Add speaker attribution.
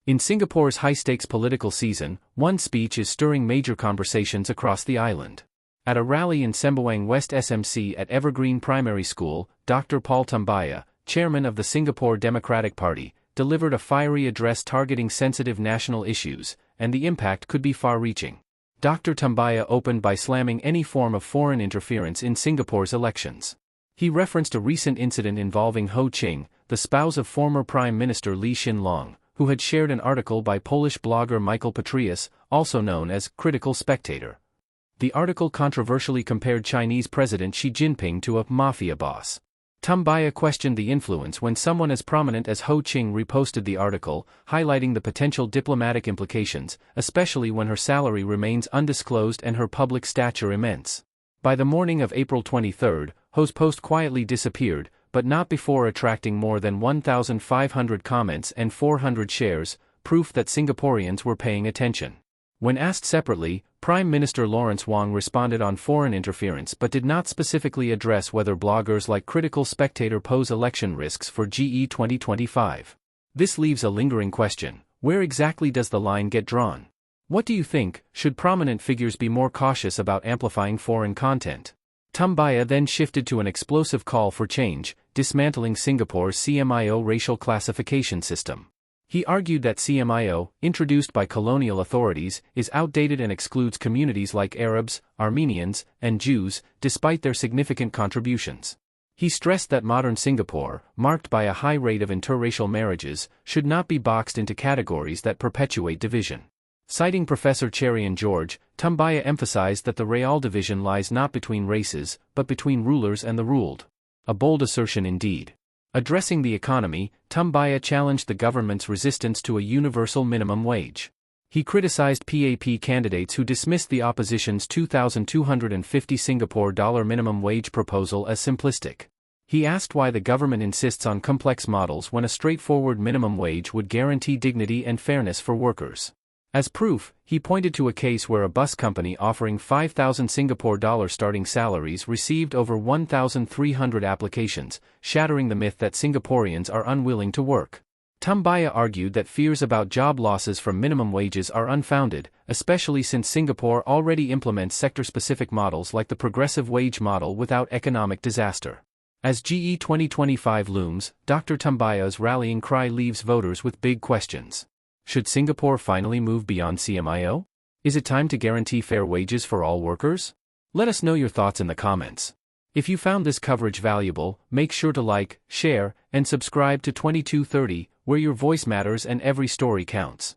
Speaker 1: In Singapore's high-stakes political season, one speech is stirring major conversations across the island. At a rally in Sembawang West SMC at Evergreen Primary School, Dr. Paul Tambyah, chairman of the Singapore Democratic Party, delivered a fiery address targeting sensitive national issues, and the impact could be far-reaching. Dr. Tambyah opened by slamming any form of foreign interference in Singapore's elections. He referenced a recent incident involving Ching, the spouse of former Prime Minister Lee Hsien Loong, who had shared an article by Polish blogger Michael Patrius, also known as Critical Spectator. The article controversially compared Chinese President Xi Jinping to a mafia boss. Tambyah questioned the influence when someone as prominent as Ching reposted the article, highlighting the potential diplomatic implications, especially when her salary remains undisclosed and her public stature immense. By the morning of April 23, Ho's post quietly disappeared, but not before attracting more than 1,500 comments and 400 shares, proof that Singaporeans were paying attention. When asked separately, Prime Minister Wong responded on foreign interference but did not specifically address whether bloggers like Critical Spectator pose election risks for GE 2025. This leaves a lingering question: where exactly does the line get drawn? What do you think? Should prominent figures be more cautious about amplifying foreign content? Tambyah then shifted to an explosive call for change, dismantling Singapore's CMIO racial classification system. He argued that CMIO, introduced by colonial authorities, is outdated and excludes communities like Arabs, Armenians, and Jews, despite their significant contributions. He stressed that modern Singapore, marked by a high rate of interracial marriages, should not be boxed into categories that perpetuate division. Citing Professor Cherian George, Tambyah emphasized that the real division lies not between races, but between rulers and the ruled. A bold assertion indeed. Addressing the economy, Tambyah challenged the government's resistance to a universal minimum wage. He criticized PAP candidates who dismissed the opposition's 2,250 Singapore dollar minimum wage proposal as simplistic. He asked why the government insists on complex models when a straightforward minimum wage would guarantee dignity and fairness for workers. As proof, he pointed to a case where a bus company offering 5,000 Singapore dollar starting salaries received over 1,300 applications, shattering the myth that Singaporeans are unwilling to work. Tambyah argued that fears about job losses from minimum wages are unfounded, especially since Singapore already implements sector-specific models like the progressive wage model without economic disaster. As GE 2025 looms, Dr. Tambyah's rallying cry leaves voters with big questions. Should Singapore finally move beyond CMIO? Is it time to guarantee fair wages for all workers? Let us know your thoughts in the comments. If you found this coverage valuable, make sure to like, share, and subscribe to 2230, where your voice matters and every story counts.